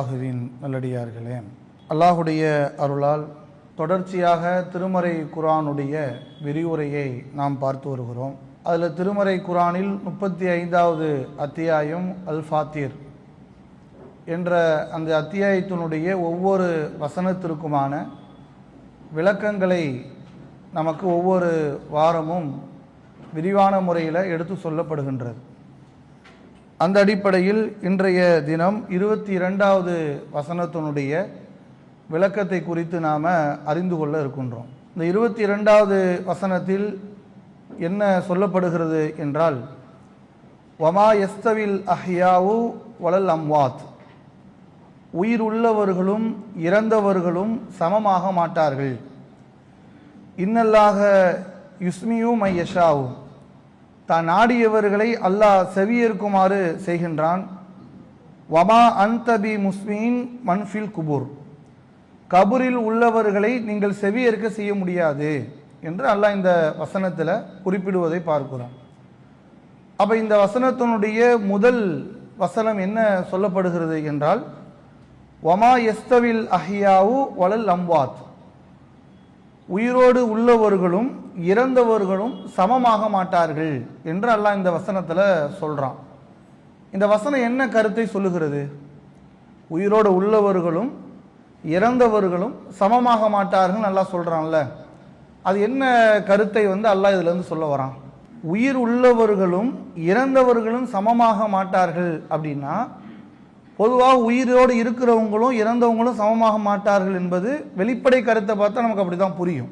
அல்லாஹுவின் நல்லடியார்களே, அல்லாஹுடைய அருளால் தொடர்ச்சியாக திருமறை குர்ஆனுடைய விரிவுரையை நாம் பார்த்து வருகிறோம். அதில் திருமறை குர்ஆனில் 35வது அத்தியாயம் அல் ஃபாத்திர் என்ற அந்த அத்தியாயத்தினுடைய ஒவ்வொரு வசனத்திற்குமான விளக்கங்களை நமக்கு ஒவ்வொரு வாரமும் விரிவான முறையில் எடுத்து சொல்லப்படுகின்றது. அந்த அடிப்படையில் இன்றைய தினம் 22வது வசனத்தினுடைய விளக்கத்தை குறித்து நாம் அறிந்து கொள்ள இருக்கின்றோம். இந்த 22வது வசனத்தில் என்ன சொல்லப்படுகிறது என்றால், வமா யஸ்தவில் அஹ்யாவு வலல் அம்வாத், உயிர் உள்ளவர்களும் இறந்தவர்களும் சமமாக மாட்டார்கள். இன்னல்லாக யுஸ்மியு மை யஷாவு, தான் நாடியவர்களை அல்லாஹ் செவியேற்குமாறு செய்கின்றான். வமா அன்தபி முஸ்மீன் மன்ஃபில் குபூர், கபூரில் உள்ளவர்களை நீங்கள் செவியேற்க செய்ய முடியாது என்று அல்லாஹ் இந்த வசனத்தில் குறிப்பிடுவதை பார்க்கிறோம். அப்போ இந்த வசனத்தினுடைய முதல் வசனம் என்ன சொல்லப்படுகிறது என்றால், வமா யஸ்தவில் அஹ்யாவு வலல் அம்வாத், உயிரோடு உள்ளவர்களும் இறந்தவர்களும் சமமாக மாட்டார்கள் என்று அல்லாஹ் இந்த வசனத்தில் சொல்கிறான். இந்த வசனம் என்ன கருத்தை சொல்லுகிறது? உயிரோடு உள்ளவர்களும் இறந்தவர்களும் சமமாக மாட்டார்கள் அல்லாஹ் சொல்கிறான்ல, அது என்ன கருத்தை அல்லாஹ் இதுலேருந்து சொல்ல வரான்? உயிர் உள்ளவர்களும் இறந்தவர்களும் சமமாக மாட்டார்கள் அப்படின்னா, பொதுவாக உயிரோடு இருக்கிறவங்களும் இறந்தவங்களும் சமமாக மாட்டார்கள் என்பது வெளிப்படை கருத்தை பார்த்தா நமக்கு அப்படி தான் புரியும்.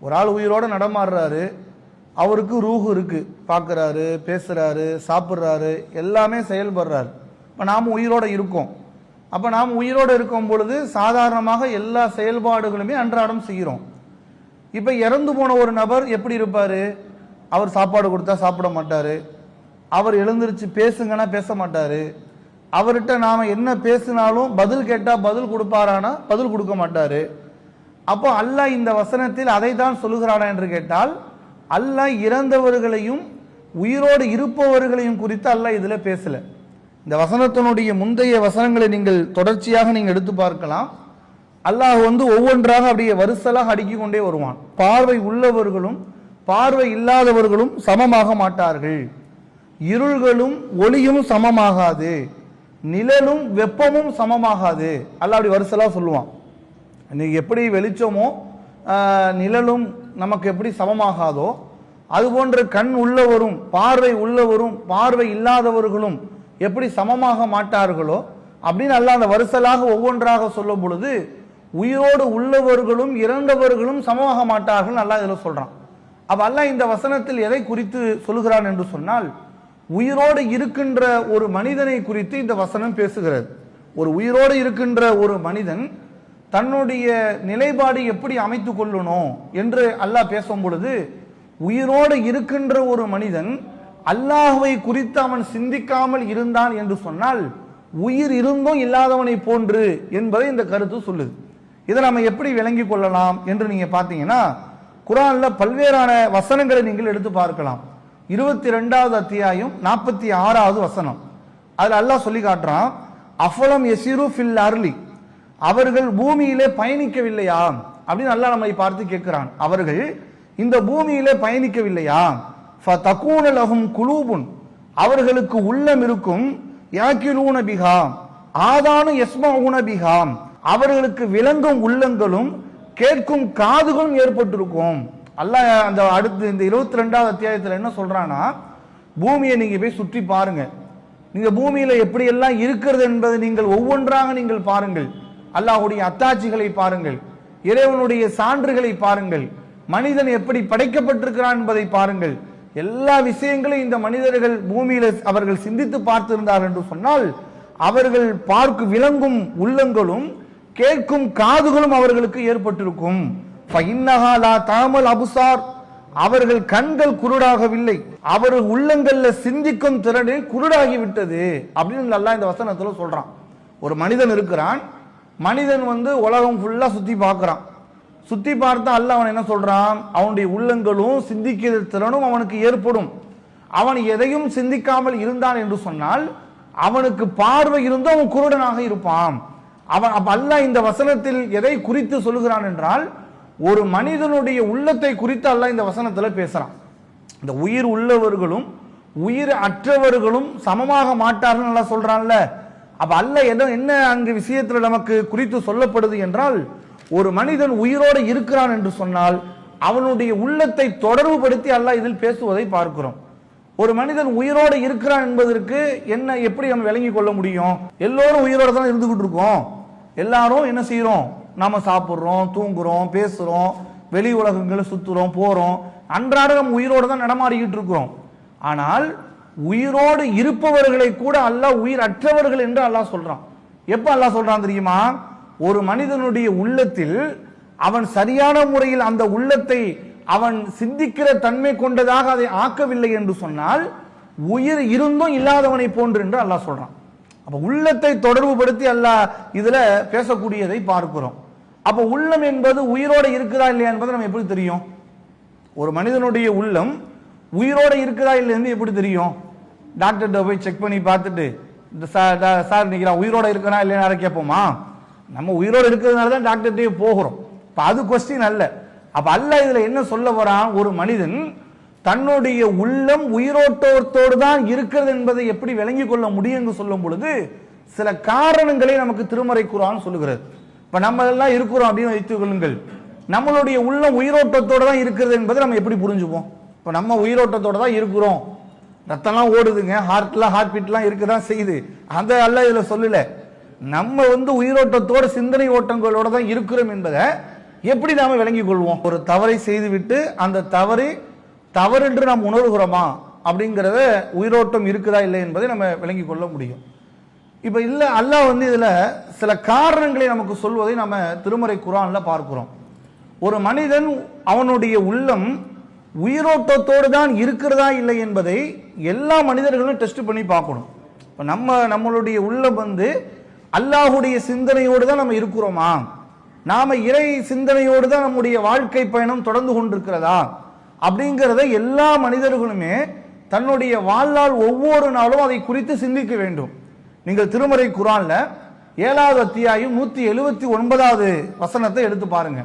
ஒரு ஆள் உயிரோடு நடமாடுறாரு, அவருக்கு ரூஹு இருக்குது, பார்க்குறாரு, பேசுகிறாரு, சாப்பிட்றாரு, எல்லாமே செயல்படுறாரு. இப்போ நாம் உயிரோடு இருக்கோம். அப்போ நாம் உயிரோடு இருக்கும் பொழுது சாதாரணமாக எல்லா செயல்பாடுகளுமே அன்றாடம் செய்கிறோம். இப்போ இறந்து போன ஒரு நபர் எப்படி இருப்பார்? அவர் சாப்பாடு கொடுத்தா சாப்பிட மாட்டார், அவர் எழுந்திருச்சு பேசுங்கன்னா பேச மாட்டார், அவர்கிட்ட நாம் என்ன பேசினாலும் பதில் கேட்டால் பதில் கொடுப்பாரானா பதில் கொடுக்க மாட்டார். அப்போ அல்லாஹ் இந்த வசனத்தில் அதை தான் சொல்லுகிறானா என்று கேட்டால், அல்லாஹ் இறந்தவர்களையும் உயிரோடு இருப்பவர்களையும் குறித்து அல்லாஹ் இதில் பேசலை. இந்த வசனத்தினுடைய முந்தைய வசனங்களை நீங்கள் தொடர்ச்சியாக நீங்கள் எடுத்து பார்க்கலாம். அல்லாஹ் ஒவ்வொன்றாக அப்படியே வரிசலாக அடுக்கி கொண்டே வருவான். பார்வை உள்ளவர்களும் பார்வை இல்லாதவர்களும் சமமாக மாட்டார்கள், இருள்களும் ஒளியும் சமமாகாது, நிழலும் வெப்பமும் சமமாகாது. அல்லாஹ் அப்படி வரிசலாக சொல்லுவான். இன்னைக்கு எப்படி வெளிச்சமோ நிழலும் நமக்கு எப்படி சமமாகாதோ, அதுபோன்ற கண் உள்ளவரும் பார்வை உள்ளவரும் பார்வை இல்லாதவர்களும் எப்படி சமமாக மாட்டார்களோ அப்படின்னு அல்லாஹ் அந்த வரிசலாக ஒவ்வொன்றாக சொல்லும் பொழுது, உயிரோடு உள்ளவர்களும் இறந்தவர்களும் சமமாக மாட்டார்கள் அல்லாஹ் இதில் சொல்றான். அப்ப அல்லாஹ் இந்த வசனத்தில் எதை குறித்து சொல்கிறான் என்று சொன்னால், உயிரோடு இருக்கின்ற ஒரு மனிதனை குறித்து இந்த வசனம் பேசுகிறது. ஒரு உயிரோடு இருக்கின்ற ஒரு மனிதன் தன்னுடைய நிலைப்பாடு எப்படி அமைத்து கொள்ளணும் என்று அல்லாஹ் பேசும் பொழுது, உயிரோடு இருக்கின்ற ஒரு மனிதன் அல்லாஹ்வை குறித்து அவன் சிந்திக்காமல் இருந்தான் என்று சொன்னால், உயிர் இருந்தும் இல்லாதவனை போன்று என்பதை இந்த கருத்து சொல்லுது. இதை நம்ம எப்படி விளங்கி கொள்ளலாம் என்று நீங்க பார்த்தீங்கன்னா, குர்ஆன்ல பல்வேறான வசனங்களை நீங்கள் எடுத்து பார்க்கலாம். 22வது அத்தியாயம் 46வது வசனம், அதில் அல்லாஹ் சொல்லி காட்டுறான், அஃபலம் யஸிரு ஃபில் அர்லி, அவர்கள் பூமியிலே பயணிக்கவில்லையா அப்படின்னு அல்லாஹ் நம்மை பார்த்து கேட்கிறான். அவர்கள் இந்த பூமியிலே பயணிக்கவில்லையா? ஃபதகூன லஹும் குலூபுன், அவர்களுக்கு உள்ளம் இருக்கும், யாக்கிலூன பிஹா, ஆதானு யஸ்மஊன பிஹா, அவர்களுக்கு விளங்கும் உள்ளங்களும் கேட்கும் காதுகளும் ஏற்பட்டிருக்கும். அல்லாஹ் அந்த அடுத்து இந்த 22வது அத்தியாயத்தில் என்ன சொல்றான்னா, பூமியை நீங்க போய் சுற்றி பாருங்க, நீங்க பூமியில எப்படி எல்லாம் இருக்கிறது என்பதை நீங்கள் ஒவ்வொன்றாக நீங்கள் பாருங்கள், அல்லாஹ்வுடைய அத்தாட்சிகளை பாருங்கள், இறைவனுடைய சான்றுகளை பாருங்கள், மனிதன் எப்படி படைக்கப்பட்டிருக்கிறான் என்பதை பாருங்கள். எல்லா விஷயங்களையும் இந்த மனிதர்கள் பூமியில அவர்கள் சிந்தித்து பார்த்திருந்தார்கள் என்று சொன்னால், அவர்கள் பார்க்க விளங்கும் உள்ளங்களும் கேட்கும் காதுகளும் அவர்களுக்கு ஏற்பட்டிருக்கும். ஃபஇன்னஹா லா தஅமல் அப்சார், அவர்கள் கண்கள் குருடாகவில்லை, அவர்கள் உள்ளங்கள்ல சிந்திக்கும் திறனே குருடாகி விட்டது அப்படின்னு அல்லாஹ் இந்த வசனத்துல சொல்றான். ஒரு மனிதன் இருக்கிறான், மனிதன் உலகம் ஃபுல்லா சுத்தி பார்க்கிறான். சுத்தி பார்த்தா அல்லாஹ் அவன் என்ன சொல்றான்? அவனுடைய உள்ளங்களும் சிந்திக்கிற திறனும் அவனுக்கு ஏற்படும். அவன் எதையும் சிந்திக்காமல் இருந்தான் என்று சொன்னால் அவனுக்கு பார்வை இருந்தும் அவன் குருடனாக இருப்பான். அவன் அப்ப அல்லாஹ் இந்த வசனத்தில் எதை குறித்து சொல்லுகிறான் என்றால், ஒரு மனிதனுடைய உள்ளத்தை குறித்து அல்லாஹ் இந்த வசனத்துல பேசுறான். இந்த உயிர் உள்ளவர்களும் உயிர் அற்றவர்களும் சமமாக மாட்டார்கள் நல்லா சொல்றான்ல. அப்ப அல்லாஹ் என்ன அங்கு விஷயத்துல நமக்கு குறித்து சொல்லப்படுது என்றால், ஒரு மனிதன் உயிரோடு இருக்கிறான் என்று சொன்னால் அவனுடைய உள்ளத்தை தொடர்பு படுத்தி அல்லாஹ் இதில் பேசுவதை பார்க்கிறோம். ஒரு மனிதன் உயிரோடு இருக்கிறான் என்பதற்கு என்ன எப்படி நம்ம விளங்கி கொள்ள முடியும்? எல்லோரும் உயிரோடு தான் இருந்துகிட்டு இருக்கோம். எல்லாரும் என்ன செய்யறோம்? நாம சாப்பிடுறோம், தூங்குறோம், பேசுறோம், வெளி உலகங்களை சுத்துறோம், போறோம். அன்றாட நம்ம உயிரோடு தான் நடமாடிக்கிட்டு இருக்கிறோம். ஆனால் உயிரோடு இருப்பவர்களை கூட அல்லாஹ் உயிர் அற்றவர்கள் என்று அல்லாஹ் சொல்றான். எப்ப அல்லாஹ் சொல்றான் தெரியுமா? ஒரு மனிதனுடைய உள்ளத்தில் அவன் சரியான முறையில் அந்த உள்ளத்தை அவன் சிந்திக்கிற தன்மை கொண்டதாக அதை ஆக்கவில்லை என்று சொன்னால் உயிர் இருந்தும் இல்லாதவனை போன்று என்று அல்லாஹ் சொல்றான். அப்ப உள்ளத்தை தொடர்பு படுத்தி அல்லாஹ் இதுல பேசக்கூடியதை பார்க்கிறோம். அப்ப உள்ளம் என்பது உயிரோடு இருக்குதா இல்லையா என்பது நம்ம எப்படி தெரியும்? ஒரு மனிதனுடைய உள்ளம் உயிரோடு இருக்குதா இல்லைன்னு எப்படி தெரியும்? டாக்டர்கிட்ட போய் செக் பண்ணி பார்த்துட்டு சார் இன்னைக்கு உயிரோட இருக்கிறா இல்லையா கேட்போமா? நம்ம உயிரோடு இருக்கிறதுனால தான் டாக்டர்கிட்டே போகிறோம். இப்ப அது கொஸ்டின் அல்ல. அப்ப அல்லாஹ் இதுல என்ன சொல்ல வரான்? ஒரு மனிதன் தன்னுடைய உள்ளம் உயிரோட்டத்தோடு தான் இருக்கிறது என்பதை எப்படி விளங்கிக் கொள்ள முடியும் என்று சொல்லும் பொழுது சில காரணங்களை நமக்கு திருமறை குர்ஆன் சொல்லுகிறது. இப்ப நம்ம எல்லாம் இருக்கிறோம் அப்படின்னு வைத்துக் கொள்ளுங்கள். நம்மளுடைய உள்ளம் உயிரோட்டத்தோடு தான் இருக்கிறது என்பதை நம்ம எப்படி புரிஞ்சுப்போம்? இப்ப நம்ம உயிரோட்டத்தோடு தான் இருக்கிறோம், ரத்தம்லாம் ஓடுதுங்க, ஹார்ட் பீட்லாம் இருக்குதான் செய்யுது. அந்த அல்லாஹ் இதுல சொல்லல. நம்ம உயிரோட்டத்தோடு சிந்தனை ஓட்டங்களோட தான் இருக்கிறோம் என்பதை எப்படி நாம விளங்கிக் கொள்வோம்? ஒரு தவறை செய்துவிட்டு அந்த தவறு என்று நாம் உணர்கிறோமா அப்படிங்கிறத உயிரோட்டம் இருக்குதா இல்லை என்பதை நம்ம விளங்கிக் கொள்ள முடியும். இப்ப இல்ல அல்லாஹ் இதுல சில காரணங்களை நமக்கு சொல்வதை நம்ம திருமறை குர்ஆன்ல பார்க்கிறோம். ஒரு மனிதன் அவனுடைய உள்ளம் உயிரோட்டத்தோடு தான் இருக்கிறதா இல்லை என்பதை எல்லா மனிதர்களும் டெஸ்ட் பண்ணி பார்க்கணும். இப்ப நம்மளுடைய உள்ளம் அல்லாஹுடைய சிந்தனையோடு தான் நம்ம இருக்கிறோமா? நாம இறை சிந்தனையோடு தான் நம்முடைய வாழ்க்கை பயணம் தொடர்ந்து கொண்டிருக்கிறதா அப்படிங்கிறத எல்லா மனிதர்களுமே தன்னுடைய வாழ்நாள் ஒவ்வொரு நாளும் அதை குறித்து சிந்திக்க வேண்டும். நீங்கள் திருமறை குர்ஆன்ல 7வது அத்தியாயம் 179வது வசனத்தை எடுத்து பாருங்க.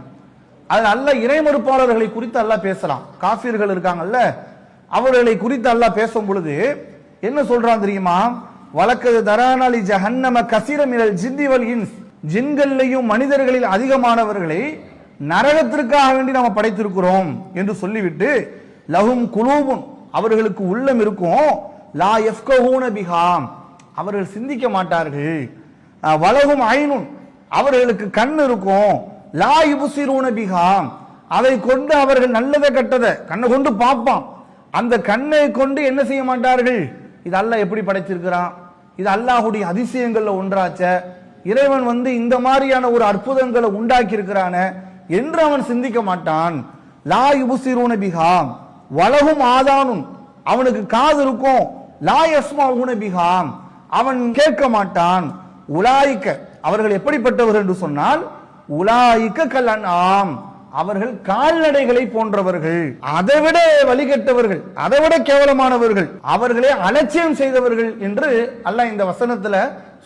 அது அல்லாஹ் இறை மறுப்பாளர்களை குறித்து அல்லாஹ் பேசலாம். காஃபிர்கள் இருக்காங்கல்ல, அவர்களை குறித்து அல்லாஹ் பேசும் பொழுது என்ன சொல்றான் தெரியுமா? வலக்கது தரானாலி ஜஹன்னம கஸீர மினல் ஜின்னி வல் இன்ஸ், ஜின்களையும் மனிதர்களில் அதிகமானவர்களை நரகத்திற்காக வேண்டி நாம் படைத்திருக்கிறோம் என்று சொல்லிவிட்டு, லஹும் குலூபுன், அவர்களுக்கு உள்ளம் இருக்கும், லா யஃப்கஹூன பிஹா, அவர்கள் சிந்திக்க மாட்டார்கள், வலஹும் ஐனுன், அவர்களுக்கு கண் இருக்கும், லா யுப்சிரூன பிஹா, அதை கொண்டு அவர்கள் நல்லதை கெட்டதை கண்ணை கொண்டு பார்ப்பான், அந்த கண்ணை கொண்டு என்ன செய்ய மாட்டார்கள்? இது அல்லாஹ் எப்படி படைச்சிருக்கிறான், இது அல்லாஹுடைய அதிசயங்கள்ல ஒன்றாச்ச, இறைவன் இந்த மாதிரியான ஒரு அற்புதங்களை உண்டாக்கி இருக்கிறான என்று அவன் சிந்திக்க மாட்டான். லா யுப்சிரூன பிஹா வலஹும் ஆதானுன், அவனுக்கு காது இருக்கும், லா யஸ்மஊன பிஹா, அவன் கேட்க மாட்டான். உலாயிக்க, அவர்கள் எப்படிப்பட்டவர்கள் என்று சொன்னால், உலாயிக்க கல் அன்ஆம், அவர்கள் கால்நடைகளை போன்றவர்கள், அதைவிட வழிகட்டவர்கள், அதைவிட கேவலமானவர்கள், அவர்களே அலட்சியம் செய்தவர்கள் என்று அல்லாஹ் இந்த வசனத்துல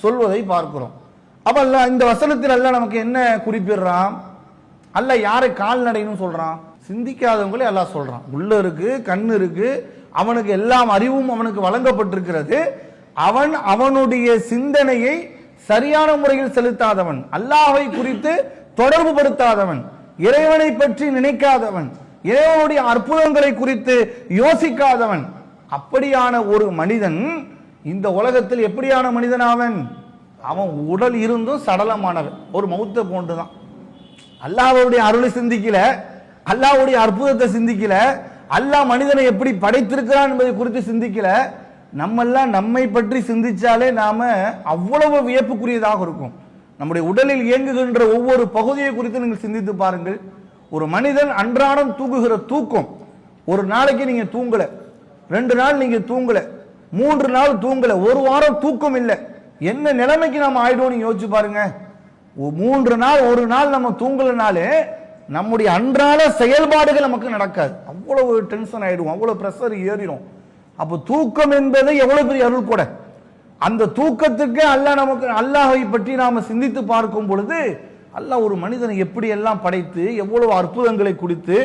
சொல்வதை பார்க்கிறோம். அப்ப அல்லாஹ் இந்த வசனத்தில் அல்லாஹ் நமக்கு என்ன குறிப்பிடுறான்? அல்லாஹ் யாரை கால்நடைன்னு சொல்றான்? சிந்திக்காதவங்களே அல்லாஹ் சொல்றான். உள்ள இருக்கு, கண்ணு இருக்கு, அவனுக்கு எல்லாம் அறிவும் அவனுக்கு வழங்கப்பட்டிருக்கிறது, அவன் அவனுடைய சிந்தனையை சரியான முறையில் செலுத்தாதவன், அல்லாஹ்வை குறித்து தொடர்பு படுத்தாதவன், இறைவனை பற்றி நினைக்காதவன், இறைவனுடைய அற்புதங்களை குறித்து யோசிக்காதவன், அப்படியான ஒரு மனிதன் இந்த உலகத்தில் எப்படியான மனிதன்? அவன் உடல் இருந்தும் சடலமானவன், ஒரு மௌத்த போன்றுதான். அல்லாஹ்வுடைய அருளை சிந்திக்கல, அல்லாஹ்வுடைய அற்புதத்தை சிந்திக்கல, அல்லாஹ் மனிதனை எப்படி படைத்திருக்கிறான் என்பதை குறித்து சிந்திக்கல. நம்மெல்லாம் நம்மை பற்றி சிந்திச்சாலே நாம அவ்வளவு வியப்புக்குரியதாக இருக்கும். நம்முடைய உடலில் இயங்குகின்ற ஒவ்வொரு பகுதியை குறித்து நீங்கள் சிந்தித்து பாருங்கள். ஒரு மனிதன் அன்றாடம் தூங்குகிற தூக்கம், ஒரு நாளைக்கு நீங்க தூங்கல, 2 நாள் நீங்க தூங்கல, 3 நாள் தூங்கல, 1 வாரம் தூக்கம் இல்லை, என்ன நிலைமைக்கு நாம ஆயிடுவோம் நீங்க யோசிச்சு பாருங்க. 3 நாள் 1 நாள் நம்ம தூங்கலனாலே நம்முடைய அன்றாட செயல்பாடுகள் நமக்கு நடக்காது. அவ்வளவு டென்ஷன் ஆயிடும், அவ்வளவு பிரஷர் ஏறிடும். அப்போ தூக்கம் என்பது எவ்வளவு பெரிய அருள் கூட. அந்த தூக்கத்துக்கே அல்லாஹ் நமக்கு அல்லாஹை பற்றி நாம சிந்தித்து பார்க்கும் பொழுது அல்லாஹ் ஒரு மனிதனை எப்படி எல்லாம் படைத்து எவ்வளவு அற்புதங்களை கொடுத்து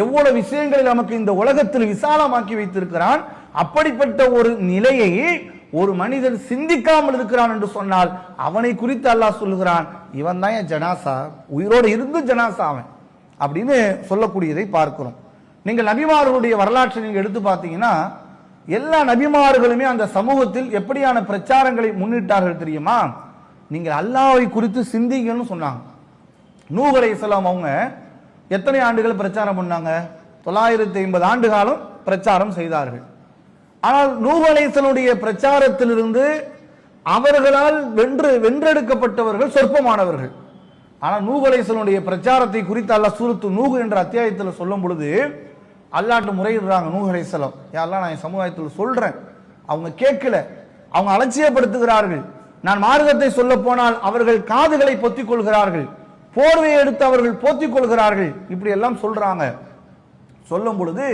எவ்வளவு விஷயங்களை நமக்கு இந்த உலகத்தில் விசாலமாக்கி வைத்திருக்கிறான். அப்படிப்பட்ட ஒரு நிலையை ஒரு மனிதன் சிந்திக்காமல் இருக்கிறான் என்று சொன்னால் அவனை குறித்து அல்லாஹ் சொல்லுகிறான், இவன் தான் என் ஜனாசா, உயிரோடு இருந்து ஜனாசா அவன் அப்படின்னு சொல்லக்கூடியதை பார்க்கிறோம். நீங்கள் நபிமார்களுடைய வரலாற்றை நீங்க எடுத்து பார்த்தீங்கன்னா எல்லா நபிமார்களுமே அந்த சமூகத்தில் எப்படியான பிரச்சாரங்களை முன்னிட்டார்கள் தெரியுமா? நீங்கள் அல்லாஹ்வை குறித்து சிந்திங்கன்னு சொன்னாங்க. நூஹ் அலைஹிஸ்ஸலாம் அவங்க எத்தனை ஆண்டுகள் பிரச்சாரம் பண்ணாங்க? 950 ஆண்டு காலம் பிரச்சாரம் செய்தார்கள். ஆனால் நூஹ் அலைஹிஸ்ஸலாமுடைய பிரச்சாரத்திலிருந்து அவர்களால் வென்றெடுக்கப்பட்டவர்கள் சொற்பமானவர்கள். ஆனால் நூஹ் அலைஹிஸ்ஸலாமுடைய பிரச்சாரத்தை குறித்து அல்லாஹ் சூரத்து நூஹ் என்ற அத்தியாயத்தில் சொல்லும் பொழுது அல்லாஹ்ட்ட முறையிடுறாங்க. நூஹ் அலைஹிஸ்ஸலாம், யா அல்லாஹ், நான் என் சமுதாயத்தில் சொல்றேன், அவங்க கேட்கல, அவங்க அலட்சியப்படுத்துகிறார்கள். நான் மார்க்கத்தை சொல்ல போனால் அவர்கள் காதுகளை பொத்திக் கொள்கிறார்கள், போர்வையை எடுத்து அவர்கள் போத்திக் கொள்கிறார்கள், இப்படி எல்லாம் சொல்றாங்க. சொல்லும் பொழுது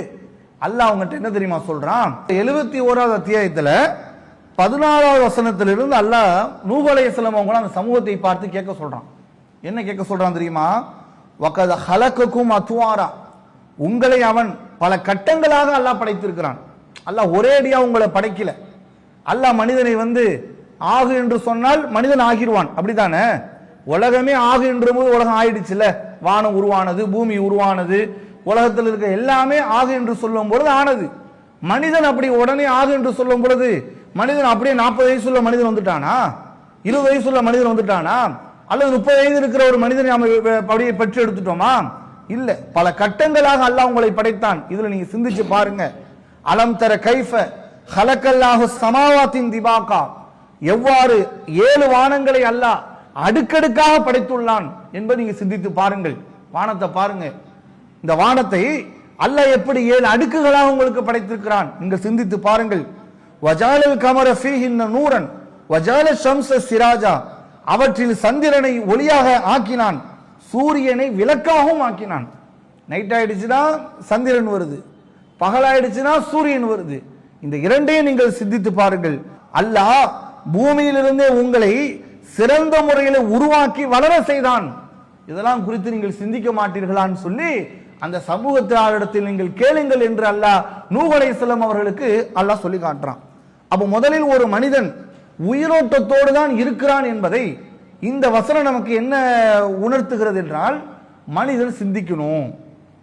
அல்லாஹ் அவங்ககிட்ட என்ன தெரியுமா சொல்றான்? 71வது அத்தியாயத்துல 14வது வசனத்திலிருந்து அல்லாஹ் நூஹ் அலைஹிஸ்ஸலாம் அவங்கள அந்த சமூகத்தை பார்த்து கேட்க சொல்றான். என்ன கேட்க சொல்றான் தெரியுமா? வகத ஹலகக்கும் அத்வாரா, உங்களை அவன் பல கட்டங்களாக அல்லாஹ் படைத்திருக்கிறான். அல்லாஹ் ஒரேடியா உங்களை படைக்கல. அல்லாஹ் மனிதனை ஆகு என்று சொன்னால் மனிதன் ஆகிடுவான், அப்படித்தானே? உலகமே ஆகு என்ற போது உலகம் ஆயிடுச்சுல, வானம் உருவானது, பூமி உருவானது, உலகத்தில் இருக்க எல்லாமே ஆகு என்று சொல்லும் பொழுது ஆனது. மனிதன் அப்படி உடனே ஆகு என்று சொல்லும் பொழுது மனிதன் அப்படியே 40 வயசுள்ள மனிதன் வந்துட்டானா? 20 வயசுள்ள மனிதன் வந்துட்டானா? அல்லது 30 வயது இருக்கிற ஒரு மனிதனை நாம அப்படியே பெற்று எடுத்துட்டோமா? இல்ல, பல கட்டங்களாக அல்லாஹ் உங்களை படைத்தான். இதுல நீங்க சிந்திச்சு பாருங்க. அலம் தர கைஃப ஹலக்கல்லாஹு ஸமாவாத்தின் திபாகா, எவ்வாறு 7 வானங்களை அல்லாஹ் அடுக்கடுக்காக படைத்துள்ளான் என்பதை நீங்க சிந்தித்து பாருங்கள். வானத்தை பாருங்க, இந்த வானத்தை அல்லாஹ் எப்படி 7 அடுக்குகளாக உங்களுக்கு படைத்திருக்கிறான் நீங்கள் சிந்தித்து பாருங்கள். வஜாலல் கமர ஃபீஹின்ன நூரன் வஜால ஷம்ஸ சிராஜா, அவற்றில் சந்திரனை ஒளியாக ஆக்கினான், சூரியனை விளக்காகவும் ஆக்கினான். நைட் ஆயிடுச்சுன்னா சந்திரன் வருது, பகலாயிடுச்சுன்னா சூரியன் வருது. இந்த இரண்டையும் நீங்கள் சிந்தித்து பாருங்கள். அல்லாஹ் பூமியிலிருந்தே உங்களை சிறந்த முறையில் உருவாக்கி வளர செய்தான். இதெல்லாம் குறித்து நீங்கள் சிந்திக்க மாட்டீர்களான்னு சொல்லி அந்த சமூகத்தினரிடத்தில் நீங்கள் கேளுங்கள் என்று அல்லாஹ் நூஹ் அலைஹிஸ்ஸலாம் அவர்களுக்கு அல்லாஹ் சொல்லி காட்டுறான். அப்ப முதலில் ஒரு மனிதன் உயிரோட்டத்தோடு தான் இருக்கிறான் என்பதை இந்த வசனம் நமக்கு என்ன உணர்த்துகிறது என்றால், மனிதன் சிந்திக்கணும்,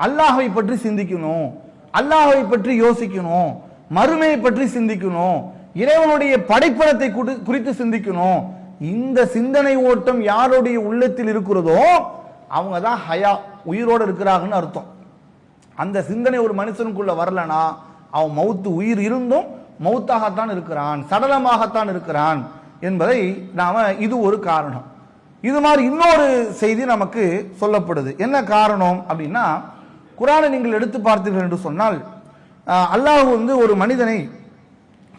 அல்லாஹ்வை பற்றி சிந்திக்கணும், அல்லாஹ்வை பற்றி யோசிக்கணும், மறுமையை பற்றி சிந்திக்கணும், இறைவனுடைய படைப்பனத்தை குறித்து சிந்திக்கணும். இந்த சிந்தனை ஓட்டம் யாருடைய உள்ளத்தில் இருக்கிறதோ அவங்க தான் ஹயா, உயிரோடு இருக்கிறாங்கன்னு அர்த்தம். அந்த சிந்தனை ஒரு மனுஷனுக்குள்ள வரலனா அவன் மௌத்து, உயிர் இருந்தும் மௌத்தாகத்தான் இருக்கிறான், சடலமாகத்தான் இருக்கிறான் என்பதை நாம, இது ஒரு காரணம். இது மாதிரி இன்னொரு செய்தி நமக்கு சொல்லப்படுது. என்ன காரணம் அப்படின்னா, குர்ஆனை நீங்கள் எடுத்து பார்த்தீர்கள் என்று சொன்னால் அல்லாஹ் ஒரு மனிதனை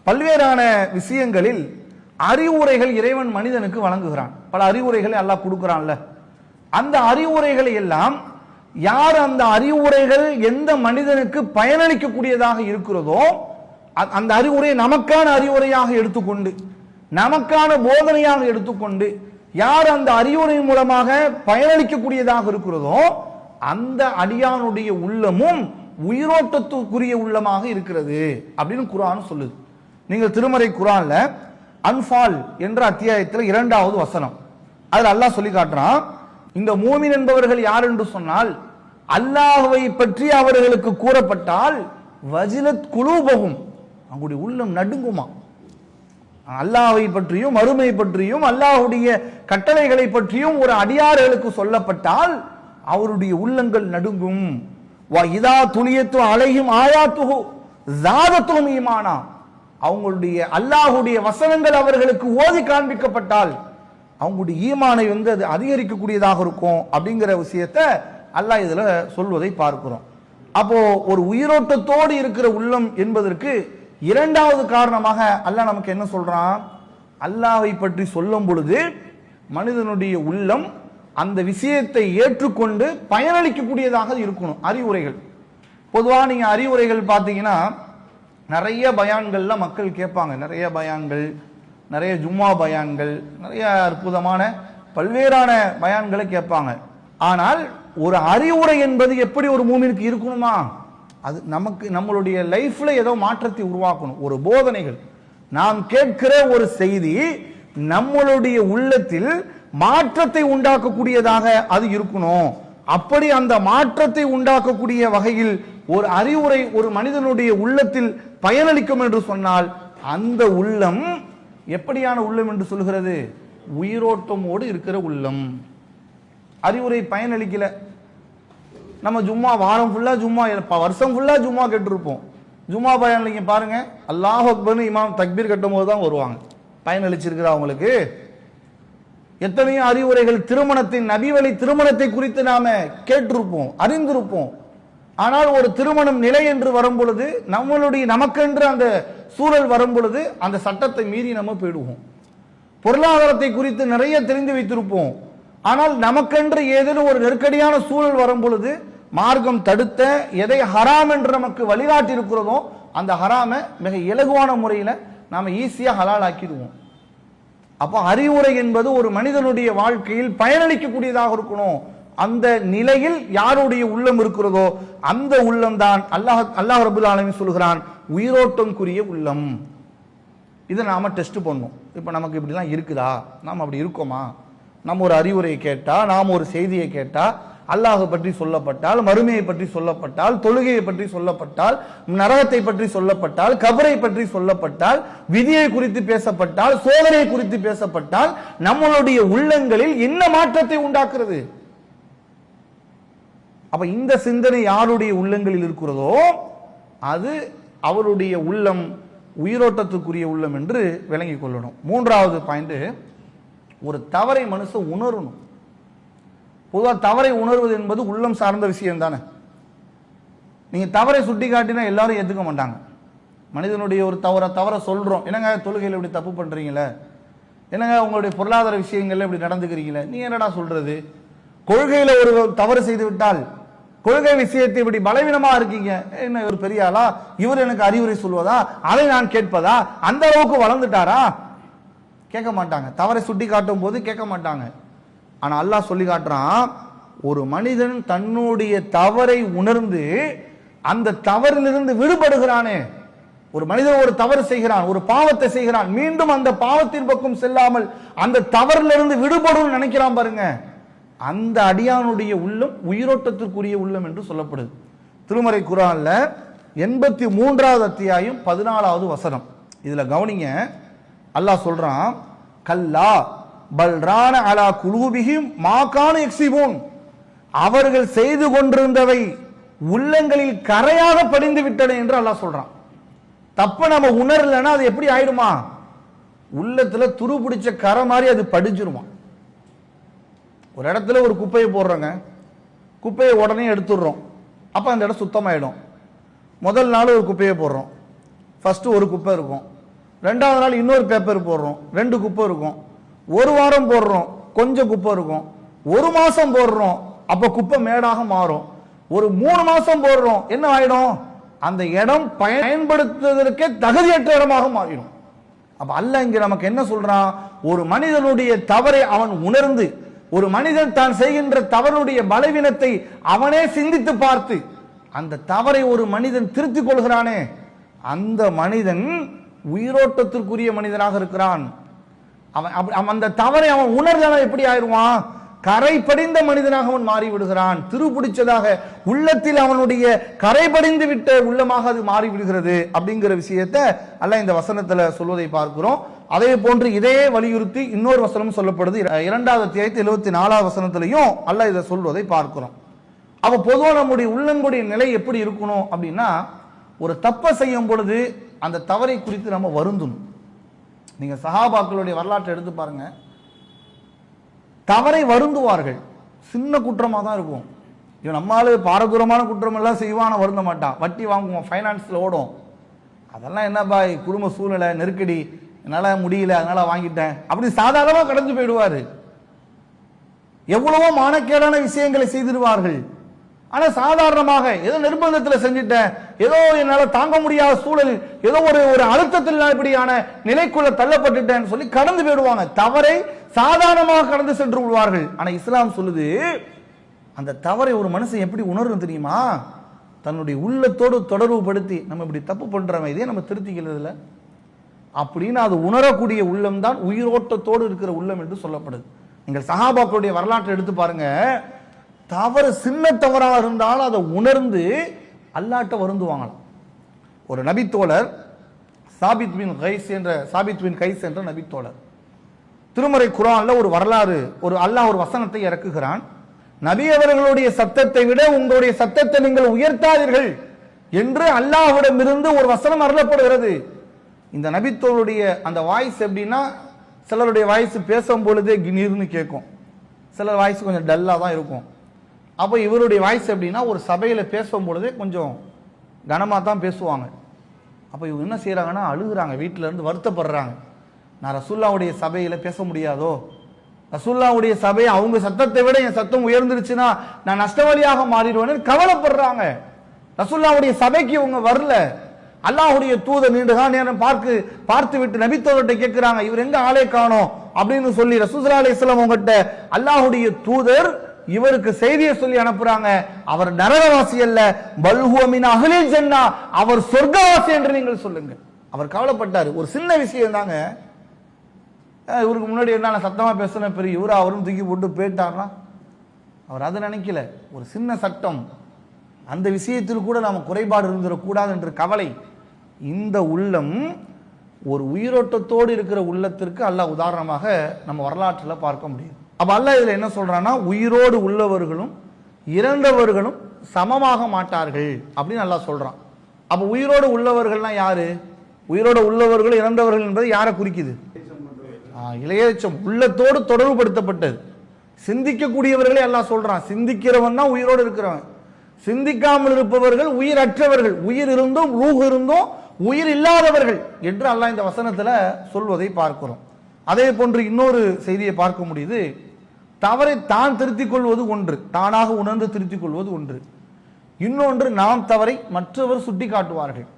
பல்வேறான விஷயங்களில் அறிவுரைகள் இறைவன் மனிதனுக்கு வழங்குகிறான். பல அறிவுரைகளை அல்லாஹ் கொடுக்கிறான்ல, அந்த அறிவுரைகளை எல்லாம் யார் அந்த அறிவுரைகள் எந்த மனிதனுக்கு பயனளிக்கக்கூடியதாக இருக்கிறதோ அந்த அறிவுரையை நமக்கான அறிவுரையாக எடுத்துக்கொண்டு, நமக்கான போதனையாக எடுத்துக்கொண்டு, யார் அந்த அறிவுரை மூலமாக பயனளிக்கக்கூடியதாக இருக்கிறதோ அந்த அடியானுடைய உள்ளமும் உயிரோட்டத்துக்குரிய உள்ளமாக இருக்கிறது அப்படின்னு குர்ஆன் சொல்லுது. நீங்கள் திருமறை குர்ஆன்ல அன்பால் என்ற அத்தியாயத்தில் 2வது வசனம், அதில் அல்லாஹ் சொல்லி காட்டுறான், இந்த மூமின் என்பவர்கள் யார் என்று சொன்னால், அல்லாஹ்வை பற்றி அவர்களுக்கு கூறப்பட்டால் வஜிலத் குலூபஹும், அவங்களுடைய உள்ளம் நடுங்குமா. அல்லாஹ்வை பற்றியும் மறுமை பற்றியும் அல்லாஹ்வுடைய கட்டளைகளை பற்றியும் ஒரு அடியார்களுக்கு சொல்லப்பட்டால் அவருடைய உள்ளங்கள் நடுங்கும். வ இதா துலியத்து அலைஹிம் ஆயாத்துஹு ஸாதத்துஹும் ஈமானா, அவங்களுடைய அல்லாஹ்வுடைய வசனங்கள் அவர்களுக்கு ஓதி காண்பிக்கப்பட்டால் அவங்களுடைய ஈமானை அது அதிகரிக்கக்கூடியதாக இருக்கும் அப்படிங்கிற விஷயத்தை அல்லாஹ் இதுல சொல்வதை பார்க்கிறோம். அப்போ ஒரு உயிரோட்டத்தோடு இருக்கிற உள்ளம் என்பதற்கு 2வது காரணமாக அல்லாஹ் நமக்கு என்ன சொல்றான்? அல்லாஹ்வை பற்றி சொல்லும் பொழுது மனிதனுடைய உள்ளம் அந்த விஷயத்தை ஏற்றுக்கொண்டு பயனளிக்கக்கூடியதாக இருக்கணும். அறிவுரைகள் பொதுவாக நீங்க அறிவுரைகள் பார்த்தீங்கன்னா நிறைய பயான்கள்ல மக்கள் கேட்பாங்க, நிறைய பயான்கள் நிறைய ஜும்மா பயான்கள், நிறைய அற்புதமான பல்வேறான பயான்களை கேட்பாங்க. ஆனால் ஒரு அறிவுரை என்பது எப்படி ஒரு மூமினுக்கு இருக்கணுமா? அது நமக்கு நம்மளுடைய லைஃப்ல ஏதோ மாற்றத்தை உருவாக்கணும். ஒரு போதனைகள், நாம் கேட்கிற ஒரு செய்தி நம்மளுடைய உள்ளத்தில் மாற்றத்தை உண்டாக்கக்கூடியதாக அது இருக்கணும். அப்படி அந்த மாற்றத்தை உண்டாக்கக்கூடிய வகையில் ஒரு அறிவுரை ஒரு மனிதனுடைய உள்ளத்தில் பயனளிக்கும் என்று சொன்னால் அந்த உள்ளம் எப்படியான உள்ளம் என்று சொல்கிறது? உயிரோட்டமோடு இருக்கிற உள்ளம். அறிவுரை பயனளிக்கல, நம்ம ஜும்மா வாரம் ஃபுல்லா ஜும்மா, வருஷம் ஃபுல்லா ஜும்மா கேட்டிருப்போம். ஜும்மா பயனளிக்க பாருங்க, அல்லாஹ் அக்பர்னு இமாம் தக்பீர் கட்டும் போது தான் வருவாங்க. பயனளிச்சிருக்கிறா அவங்களுக்கு? எத்தனையோ அறிவுரைகள், திருமணத்தின் நபிவழி திருமணத்தை குறித்து நாம கேட்டிருப்போம், அறிந்திருப்போம். ஆனால் ஒரு திருமணம் நிலை என்று வரும் பொழுது, நமக்கென்று அந்த சூழல் வரும் பொழுது அந்த சட்டத்தை மீறி நம்ம போயிடுவோம். பொருளாதாரத்தை குறித்து நிறைய தெரிந்து வைத்திருப்போம். ஆனால் நமக்கென்று ஏதேனும் ஒரு நெருக்கடியான சூழல் வரும் பொழுது மார்க்கம் தடுத்த எதை ஹராம் என்று நமக்கு வழிகாட்டி இருக்கிறதோ அந்த ஹராமை மிக இலகுவான முறையில் நாம ஈஸியா ஹலால் ஆக்கிடுவோம். அப்போ அறிவுரை என்பது ஒரு மனிதனுடைய வாழ்க்கையில் பயனளிக்கக்கூடியதாக இருக்கணும். அந்த நிலையில் யாருடைய உள்ளம் இருக்கிறதோ அந்த உள்ளம் தான் அல்லாஹ் ரபுல் ஆலமீன் சொல்கிறான் உயிரோட்டம்க்குரிய உள்ளம். இதை நாம டெஸ்ட் பண்ணணும். இப்போ நமக்கு இப்படிலாம் இருக்குதா? நாம் அப்படி இருக்கோமா? நம்ம ஒரு அறிவுரையை கேட்டா, நாம் ஒரு செய்தியை கேட்டா, அல்லாஹ் பற்றி சொல்லப்பட்டால், மறுமையை பற்றி சொல்லப்பட்டால், தொழுகையை பற்றி சொல்லப்பட்டால், நரகத்தை பற்றி சொல்லப்பட்டால், கபரை பற்றி சொல்லப்பட்டால், விதியை குறித்து பேசப்பட்டால், சோதனை குறித்து பேசப்பட்டால் நம்மளுடைய உள்ளங்களில் என்ன மாற்றத்தை உண்டாக்குறது? அப்ப இந்த சிந்தனை யாருடைய உள்ளங்களில் இருக்கிறதோ அது அவருடைய உள்ளம் உயிரோட்டத்துக்குரிய உள்ளம் என்று விளங்கிக் கொள்ளணும். மூன்றாவது பாயிண்ட், ஒரு தவறை மனுஷன் உணரணும். பொதுவாக தவறை உணர்வது என்பது உள்ளம் சார்ந்த விஷயம் தானே. நீங்க தவறை சுட்டி காட்டினா எல்லாரும் ஏற்றுக்க மாட்டாங்க. மனிதனுடைய ஒரு தவறை சொல்றோம், என்னங்க தொழுகையில் இப்படி தப்பு பண்றீங்களே, என்னங்க உங்களுடைய பொருளாதார விஷயங்கள்ல இப்படி நடந்துக்கிறீங்களே, நீ என்னடா சொல்றது? கொள்கையில ஒரு தவறு செய்து விட்டால், கொள்கை விஷயத்தை இப்படி பலவீனமா இருக்கீங்க, என்ன ஒரு பெரிய ஆளா, இவர் எனக்கு அறிவுரை சொல்வதா, அதை நான் கேட்பதா, அந்த அளவுக்கு வளர்ந்துட்டாரா? கேட்க மாட்டாங்க. தவறை சுட்டி காட்டும் போது கேட்க மாட்டாங்க. ஆனா அல்லாஹ் சொல்லி காட்டுறான், ஒரு மனிதன் தன்னுடைய தவறை உணர்ந்து அந்த தவறிலிருந்து விடுபடுகிறானே. ஒரு மனிதன் ஒரு தவறு செய்கிறான், ஒரு பாவத்தை செய்கிறான், மீண்டும் அந்த பாவத்தின் பக்கம் செல்லாமல் அந்த தவறிலிருந்து விடுபடும் நினைக்கிறான் பாருங்க, அந்த அடியானுடைய உள்ளம் உயிரோட்டத்திற்குரிய உள்ளம் என்று சொல்லப்படுது. திருமறை குர்ஆன்ல 83வது அத்தியாயம் 14வது வசனம். இதுல கவனிங்க, அல்லாஹ் சொல்றான், கல்லா பல்ரான அலா குலூபிஹிம் மா கானு யக்ஸிபூன், அவர்கள் செய்து கொண்டிருந்தவை உள்ளங்களில் கரையாக படிந்து விட்டன என்று அல்லாஹ் சொல்றான். தப்ப நம்ம உணரலன்னா அது எப்படி ஆயிடுமா? உள்ளத்துல துரு பிடிச்ச கரை மாதிரி அது படிஞ்சிருமா. ஒரு இடத்துல ஒரு குப்பையை போடுறோங்க, குப்பையை உடனே எடுத்துடுறோம், அப்ப அந்த இடம் சுத்தமாயிடும். முதல் நாள் ஒரு குப்பையை போடுறோம், ஃபர்ஸ்ட் ஒரு குப்பை இருக்கும், ரெண்டாவது நாள் இன்னொரு பேப்பர் போடுறோம், 2 குப்பை இருக்கும், ஒரு வாரம் போடுறோம், கொஞ்சம் குப்பை இருக்கும், ஒரு மாசம் போடுறோம், அப்ப குப்பை மேடாக மாறும், ஒரு 3 மாசம் போடுறோம், என்ன ஆயிடும்? அந்த இடம் பயன்படுத்துவதற்கே தகுதியற்ற இடமாக மாறிடும். அப்ப அல்லாஹ் இங்க நமக்கு என்ன சொல்றான்? ஒரு மனிதனுடைய தவறை அவன் உணர்ந்து, ஒரு மனிதன் தான் செய்கின்ற தவறுடைய பலவீனத்தை அவனே சிந்தித்து பார்த்து அந்த தவறை ஒரு மனிதன் திருத்திக் கொள்கிறானே, அந்த மனிதன் உயிரோட்டத்திற்குரிய மனிதனாக இருக்கிறான். அவன் அந்த தவறை அவன் உணர்ந்தான எப்படி ஆயிடுவான்? கரை படிந்த மனிதனாக அவன் மாறி விடுகிறான். திருப்பிடிச்சதாக உள்ளத்தில் அவனுடைய கரை படிந்து விட்ட உள்ளமாக அது மாறி விடுகிறது. அப்படிங்கிற விஷயத்தை அல்லாஹ் இந்த வசனத்துல சொல்வதை பார்க்கிறோம். அதே போன்று இதே வலியுறுத்தி இன்னொரு வசனம் சொல்லப்படுது. 2வது அத்தியாயத்தில் 74வது வசனத்திலையும் அல்லாஹ் இதை சொல்வதை பார்க்கிறோம். அப்ப பொதுவாக நம்முடைய உள்ளங்களுடைய நிலை எப்படி இருக்கணும் அப்படின்னா, ஒரு தப்பை செய்யும் பொழுது அந்த தவறை குறித்து நம்ம வருந்தணும். நீங்க சஹாபாக்களுடைய வரலாற்றை எடுத்து பாருங்க, தவறை வருந்துவார்கள். சின்ன குற்றமா தான் இருக்கும், இவன் நம்மளால பாரதூரமான குற்றம் எல்லாம் செய்வான வருந்த மாட்டான். வட்டி வாங்குவோம், ஃபைனான்ஸ்ல ஓடும், அதெல்லாம் என்ன பாய், குடும்ப சூழ்நிலை நெருக்கடி, என்னால முடியல அதனால வாங்கிட்டேன், அப்படி சாதாரணமா கடந்து போயிடுவாரு. எவ்வளவோ மானக்கேடான விஷயங்களை செய்திருவார்கள். ஆனா சாதாரணமாக ஏதோ நிர்பந்தத்தில் செஞ்சுட்டேன், ஏதோ என்னால தாங்க முடியாத சூழல், ஏதோ ஒரு அழுத்தத்தில் இப்படியான நிலைக்குள்ள தள்ளப்பட்டுட்டேன்னு சொல்லி கடந்து போயிடுவாங்க. தவறை சாதாரணமாக கடந்து சென்று விடுவார்கள். ஆனா இஸ்லாம் சொல்லுது, அந்த தவறை ஒரு மனுஷன் எப்படி உணரும் தெரியுமா? தன்னுடைய உள்ளத்தோடு தொடர்பு படுத்தி, நம்ம இப்படி தப்பு பண்றவன் இதே நம்ம திருத்திக்கிறதுல அப்படின்னு அது உணரக்கூடிய உள்ளம் தான் உயிரோட்டத்தோடு இருக்கிற உள்ளம் என்று சொல்லப்படுது. நீங்கள் சஹாபாக்களுடைய வரலாற்றை எடுத்து பாருங்க. தவறு சின்ன தவறாக இருந்தாலும் அதை உணர்ந்து அல்லாஹ்ட்ட வருந்துவாங்களாம். ஒரு நபித்தோழர் சாபித் பின் கைஸ் என்ற நபித்தோழர், திருமறை குர்ஆன்ல ஒரு வரலாறு, அல்லாஹ் ஒரு வசனத்தை இறக்குகிறான். நபி அவர்களுடைய சத்தத்தை விட உங்களுடைய சத்தத்தை நீங்கள் உயர்த்தாதீர்கள் என்று அல்லாஹ்விடமிருந்து ஒரு வசனம் அருளப்படுகிறது. இந்த நபித்தோருடைய அந்த வாய்ஸ் எப்படின்னா, சிலருடைய வாய்ஸ் பேசும் பொழுதே கிணீர்னு கேட்கும், சிலர் வாய்ஸ் கொஞ்சம் டல்லா தான் இருக்கும். அப்போ இவருடைய வாய்ஸ் எப்படின்னா, ஒரு சபையில பேசும் பொழுதே கொஞ்சம் கனமா தான் பேசுவாங்க. அப்போ இவங்க என்ன செய்யறாங்கன்னா, அழுகுறாங்க, வீட்டில இருந்து வருத்தப்படுறாங்க. நான் ரசூலுல்லாஹ்வுடைய சபையில பேச முடியாதோ, ரசூலுல்லாஹ்வுடைய சபை அவங்க சத்தத்தை விட என் சத்தம் உயர்ந்துருச்சுன்னா நான் நஷ்டவாளியாக மாறிடுவேன்னு கவலைப்படுறாங்க. ரசூலுல்லாஹ்வுடைய சபைக்கு இவங்க வரல. அல்லாஹ்வுடைய தூதர் நீண்ட நேரம் பார்த்து விட்டு நபித்தோர்கிட்ட கேட்கிறாங்க, இவர் எங்க ஆளே காணோம் அப்படின்னு சொல்லி ரசூலுல்லாஹி அலைஹி வஸல்லம் அவங்ககிட்ட அல்லாஹ்வுடைய தூதர் இவருக்கு செய்தியை சொல்லி அனுப்புறாங்க. அவர் நரகவாசி அல்ல, பல் ஹுவ மின் அஹ்லில் ஜன்னah, அவர் சொர்க்கவாசி என்று நீங்கள் சொல்லுங்க. அவர் கவலைப்பட்டார். ஒரு சின்ன விஷயம் தாங்க. இவருக்கு முன்னாடி என்ன சத்தமா பேசுன பெரிய இவரு அவரும் தூக்கி போட்டு போயிட்டார்னா அவர் அதை நினைக்கல. ஒரு சின்ன சட்டம், அந்த விஷயத்தில் கூட நாம குறைபாடு இருந்துடக்கூடாது என்ற கவலை. இந்த உள்ளம் ஒரு உயிரோட்டத்தோடு இருக்கிற உள்ளத்திற்கு அல்லாஹ் உதாரணமாக நம்ம வரலாற்றில் பார்க்க முடியும். அப்ப அல்லாஹ் இதுல என்ன சொல்றான்னா, உயிரோடு உள்ளவர்களும் இறந்தவர்களும் சமமாக மாட்டார்கள் அப்படின்னு அல்லாஹ் சொல்றான். அப்ப உயிரோடு உள்ளவர்கள்னா யாரு? உயிரோடு உள்ளவர்கள் இறந்தவர்கள் என்பது யாரை குறிக்குது? இளையச்சம், உள்ளத்தோடு தொடர்பு படுத்தப்பட்டது. சிந்திக்கக்கூடியவர்களே அல்லாஹ் சொல்றான். சிந்திக்கிறவன் தான் உயிரோடு இருக்கிறவன். சிந்திக்காமல் இருப்பவர்கள் உயிரற்றவர்கள், உயிர் இருந்தும் ரூஹ் இருந்தும் உயிர் இல்லாதவர்கள் என்று அல்லாஹ் இந்த வசனத்துல சொல்வதை பார்க்கிறோம். அதே போன்று இன்னொரு செய்தியை பார்க்க முடியுது. தவறை தான் திருத்திக் கொள்வது ஒன்று, தானாக உணர்ந்து திருத்திக் கொள்வது ஒன்று. இன்னொன்று, நாம் தவறை மற்றவர் சுட்டி காட்டுவார்கள்.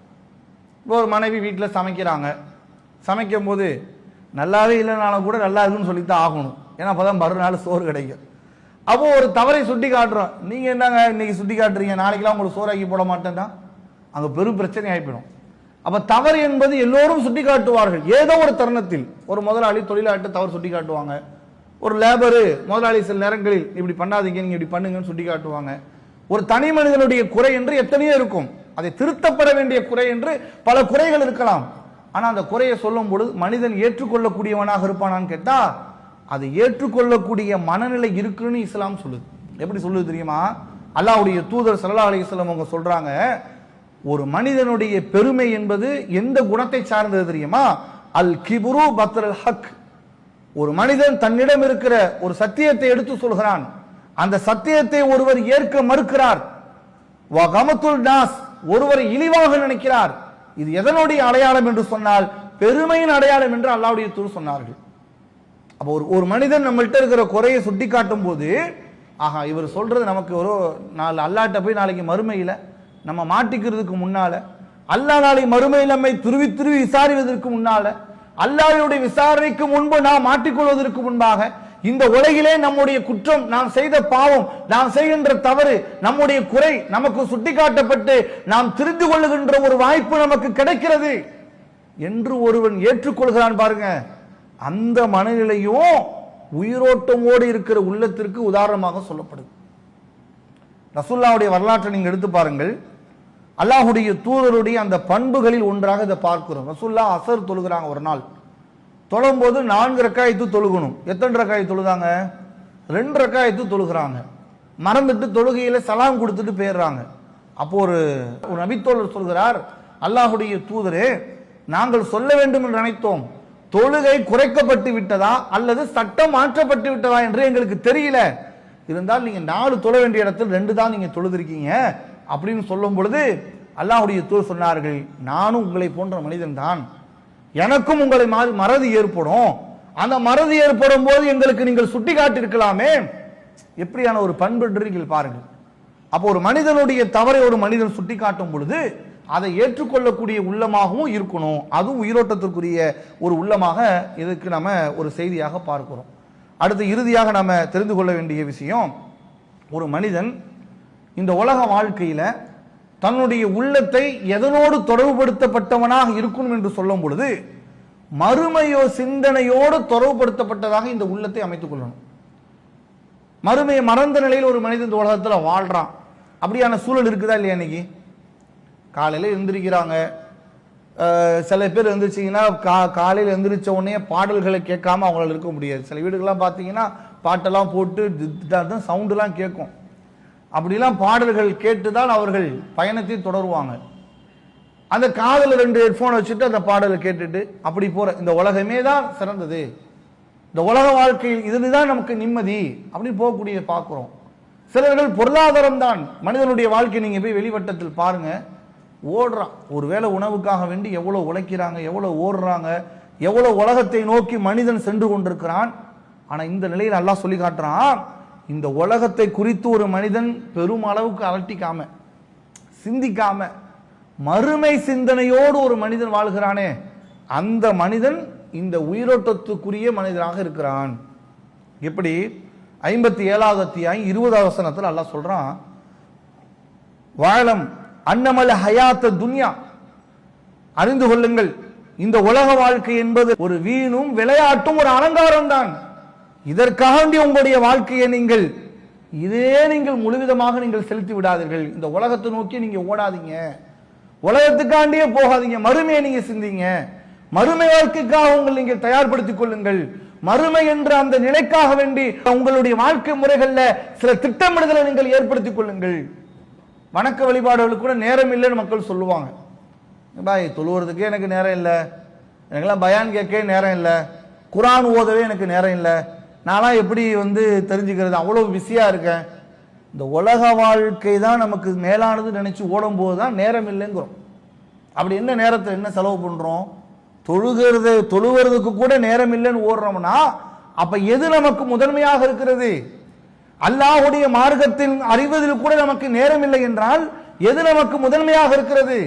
இப்போ ஒரு மனைவி வீட்டில் சமைக்கிறாங்க, சமைக்கும் போது நல்லாவே இல்லைனாலும் கூட நல்லா இருக்குன்னு சொல்லித்தான் ஆகணும், ஏன்னா அப்பதான் மறுநாள் சோறு கிடைக்கும். அப்போ ஒரு தவறை சுட்டி காட்டுறோம், நீங்க என்னங்க இன்னைக்கு சுட்டி காட்டுறீங்க, நாளைக்கெல்லாம் உங்களுக்கு சோறாக்கி போட மாட்டேன்னா அங்க பெரும் பிரச்சனை ஆகிப்படும். அப்ப தவறு என்பது எல்லோரும் சுட்டி காட்டுவார்கள். ஏதோ ஒரு தருணத்தில் ஒரு முதலாளி தொழிலாளர்கிட்ட தவறு சுட்டி காட்டுவாங்க, ஒரு லேபரு முதலாளி சில நேரங்களில் இப்படி பண்ணாதீங்க நீங்க இப்படி பண்ணுங்கன்னு சுட்டி காட்டுவாங்க. ஒரு தனி மனிதனுடைய குறை என்று எத்தனையோ இருக்கும், அதை திருத்தப்பட வேண்டிய குறை என்று பல குறைகள் இருக்கலாம். ஆனா அந்த குறையை சொல்லும் பொழுது மனிதன் ஏற்றுக்கொள்ளக்கூடியவனாக இருப்பானான்னு கேட்டா அதை ஏற்றுக்கொள்ளக்கூடிய மனநிலை இருக்குன்னு இஸ்லாம் சொல்லுது. எப்படி சொல்லுது தெரியுமா? அல்லாஹ்வுடைய தூதர் ஸல்லல்லாஹு அலைஹி வஸல்லம் அவங்க சொல்றாங்க, ஒரு மனிதனுடைய பெருமை என்பது எந்த குணத்தை சார்ந்தது தெரியுமா? அல் கிபுரு பத்ரல் ஹக். ஒரு மனிதன் தன்னிடம் இருக்கிற ஒரு சத்தியத்தை எடுத்து சொல்கிறான், அந்த சத்தியத்தை ஒருவர் ஏற்க மறுக்கிறார். வ கமத்துல் நாஸ், ஒருவரை இழிவாக நினைக்கிறார். இது எதனுடைய அடையாளம் என்று சொன்னால் பெருமையின் அடையாளம் என்று அல்லாஹ்வுடைய தூதர் சொன்னார்கள். அப்போ ஒரு மனிதன் நம்மள்ட்ட இருக்கிற குறையை சுட்டி காட்டும் போது, ஆஹா இவர் சொல்றது நமக்கு ஒரு நாள் அல்லாஹ்ட்ட போய் நாளைக்கு மறுமையில நம்ம மாட்டிக்கிறதுக்கு முன்னால, அல்லாஹ் நாளை மறுமையில் நம்மை துருவி துருவி விசாரிப்பதற்கு முன்னால, அல்லாஹ்வுடைய விசாரணைக்கு முன்பு நாம் மாட்டிக்கொள்வதற்கு முன்பாக இந்த உலகிலே நம்முடைய குற்றம், நாம் செய்த பாவம், நாம் செய்கின்ற தவறு, நம்முடைய குறை நமக்கு சுட்டிக்காட்டப்பட்டு நாம் தெரிந்து கொள்ளுகின்ற ஒரு வாய்ப்பு நமக்கு கிடைக்கிறது என்று ஒருவன் ஏற்றுக்கொள்கிறான் பாருங்க. அந்த மனநிலையும் உயிரோட்டமோடு இருக்கிற உள்ளத்திற்கு உதாரணமாக சொல்லப்படுது. ரசூலுல்லாஹ்வுடைய வரலாற்றை நீங்க எடுத்து பாருங்கள். அல்லாஹ்வுடைய தூதருடைய அந்த பண்புகளில் ஒன்றாக இதை பார்க்கிறோம். ரசூலுல்லாஹ் அஸர் தொழுகிறாங்க, ஒரு நாள் தொழும்போது 4 ரக்காயத்து தொழுகணும். எத்தனை ரக்காயத்து தொழுதாங்க? 2 ரக்காயத்து தொழுகிறாங்க. மறந்துட்டு தொழுகையில சலாம் கொடுத்துட்டு போயிடுறாங்க. அப்போ ஒரு நபித்தோழர் சொல்கிறார், அல்லாஹ்வுடைய தூதரே, நாங்கள் சொல்ல வேண்டும் என்று நினைத்தோம், தொழுகை குறைக்கப்பட்டு விட்டதா அல்லது சட்டம் மாற்றப்பட்டு விட்டதா என்று எங்களுக்கு தெரியல. இருந்தால் நீங்க 4 தொழ வேண்டிய இடத்தில் 2 தான் நீங்க தொழுதிருக்கீங்க அப்படின்னு சொல்லும் பொழுது அல்லாஹ்வுடைய தூதர் சொன்னார்கள், நானும் உங்களை போன்ற மனிதன் தான், எனக்கும் உங்களை மறதி ஏற்படும். அந்த மறதி ஏற்படும் போது எங்களுக்கு நீங்கள் சுட்டி காட்டி இருக்கலாமே. எப்படியான ஒரு பண்பு பாருங்கள். அப்போ ஒரு மனிதனுடைய தவறை ஒரு மனிதன் சுட்டி காட்டும் பொழுது அதை ஏற்றுக்கொள்ளக்கூடிய உள்ளமாகவும் இருக்கணும். அதுவும் உயிரோட்டத்திற்குரிய ஒரு உள்ளமாக இதுக்கு நம்ம ஒரு செய்தியாக பார்க்கிறோம். அடுத்து இறுதியாக நம்ம தெரிந்து கொள்ள வேண்டிய விஷயம், ஒரு மனிதன் இந்த உலக வாழ்க்கையில தன்னுடைய உள்ளத்தை எதனோடு தொடர்புபடுத்தப்பட்டவனாக இருக்கணும் என்று சொல்லும் பொழுது மறுமையோ சிந்தனையோடு தொடர்புபடுத்தப்பட்டதாக இந்த உள்ளத்தை அமைத்துக் கொள்ளணும். மறுமையை மறந்த நிலையில் ஒரு மனிதன் இந்த உலகத்தில் வாழ்றான், அப்படியான சூழல் இருக்குதா இல்லையா? இன்னைக்கு காலையில் எழுந்திருக்கிறாங்க, சில பேர் எழுந்திரிச்சிங்கன்னா காலையில் எழுந்திரிச்ச உடனே பாடல்களை கேட்காம அவங்களால இருக்க முடியாது. சில வீடுகள்லாம் பார்த்தீங்கன்னா பாட்டெல்லாம் போட்டு சவுண்டுலாம் கேட்கும். அப்படிலாம் பாடல்கள் கேட்டுதான் அவர்கள் பயணத்தை தொடருவாங்க. அந்த காதில் 2 ஹெட்ஃபோன் வச்சுட்டு அந்த பாடலை கேட்டுட்டு அப்படி போற இந்த உலகமே தான் சிறந்தது, இந்த உலக வாழ்க்கையில் இதுதான் நமக்கு நிம்மதி அப்படின்னு போகக்கூடிய பார்க்கிறோம். சிலர்கள் பொருளாதாரம் தான் மனிதனுடைய வாழ்க்கை. நீங்க போய் வெளிவட்டத்தில் பாருங்க, ஓடுறான். ஒருவேளை உணவுக்காக வேண்டி எவ்வளவு உழைக்கிறாங்க, எவ்வளவு ஓடுறாங்க, எவ்வளவு உலகத்தை நோக்கி மனிதன் சென்று கொண்டிருக்கிறான். ஆனா இந்த நிலையில் அல்லாஹ் சொல்லி காட்டுறான், இந்த உலகத்தை குறித்து ஒரு மனிதன் பெரும் அளவுக்கு அலட்டிக்காம சிந்திக்காம மறுமை சிந்தனையோடு ஒரு மனிதன் வாழ்கிறானே, அந்த மனிதன் இந்த உயிரோட்டத்துக்குரிய மனிதனாக இருக்கிறான். எப்படி 57வது அத்தியாயம் 20வது வசனத்தில் அல்லாஹ் சொல்றான், வாழம் அன்னமல் ஹயாத்த துன்யா, அறிந்து கொள்ளுங்கள் இந்த உலக வாழ்க்கை என்பது ஒரு வீணும் விளையாட்டும் ஒரு அலங்காரம் தான். இதற்காக உங்களுடைய வாழ்க்கையை நீங்கள் முழுவிதமாக நீங்கள் செலுத்தி விடாதீர்கள். இந்த உலகத்தை நோக்கி நீங்க ஓடாதீங்க, உலகத்துக்காண்டியே போகாதீங்க, மறுமையை நீங்க சிந்திங்க, மறுமை வாழ்க்கைக்காக உங்களை நீங்கள் தயார்படுத்திக் கொள்ளுங்கள். மறுமை என்ற அந்த நிலைக்காக வேண்டி உங்களுடைய வாழ்க்கை முறைகள்ல சில திட்டமிடுதலை நீங்கள் ஏற்படுத்திக் கொள்ளுங்கள். வணக்க வழிபாடுகளுக்கு கூட நேரம் இல்லைன்னு மக்கள் சொல்லுவாங்க. பாய் தொழுவுறதுக்கே எனக்கு நேரம் இல்லை, எனக்கெல்லாம் பயான் கேட்க நேரம் இல்லை, குரான் ஓதவே எனக்கு நேரம் இல்லை, நான்லாம் எப்படி தெரிஞ்சுக்கிறது, அவ்வளோ பிஸியா இருக்கேன். இந்த உலக வாழ்க்கை தான் நமக்கு மேலானது நினைச்சு ஓடும் போது தான் நேரம் இல்லைங்கிறோம். அப்படி என்ன நேரத்தை என்ன செலவு பண்றோம்? தொழுகிறதுக்கு கூட நேரம் இல்லைன்னு ஓடுறோம்னா அப்ப எது நமக்கு முதன்மையாக இருக்கிறது? அல்லாஹ்வுடைய மார்க்கத்தின் அறிவதில் கூட நமக்கு நேரம் இல்லை என்றால் எது நமக்கு முதன்மையாக இருக்கிறது?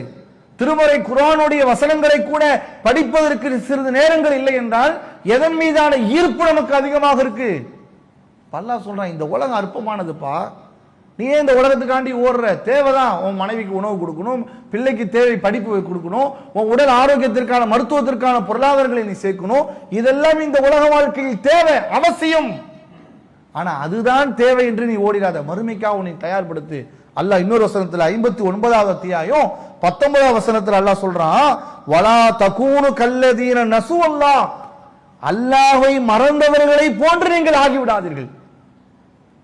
திருமறை குர்ஆனுடைய வசனங்களை கூட படிப்பதற்கு சிறிது நேரங்கள் இல்லை என்றால் எதன் மீதான ஈர்ப்பு நமக்கு அதிகமாக இருக்கு? அல்லாஹ் சொல்றான், இந்த உலகம் அற்பமானதுப்பா, நீ இந்த உலகத்துக்காண்டி ஓடுற, தேவைதான் உன் மனைவிக்கு உணவு கொடுக்கணும், பிள்ளைக்கு தேவை படிப்பு கொடுக்கணும், உன் உடல் ஆரோக்கியத்திற்கான மருத்துவத்திற்கான பொருளாதாரங்களை நீ சேர்க்கணும், இதெல்லாம் இந்த உலக வாழ்க்கையில் தேவை, அவசியம். ஆனா அதுதான் தேவை என்று நீ ஓடிடாத, மறுமைக்காக உன்னை தயார்படுத்து. அல்லாஹ் இன்னொரு வசனத்துல 59வது அத்தியாயம் 19வது வசனத்துல அல்லாஹ் சொல்றான், வலா தகூனு கல்லதீன நசு அல்லாஹ், அல்லாஹ்வை மறந்தவர்களை போன்று நீங்கள் ஆகிவிடாதீர்கள்.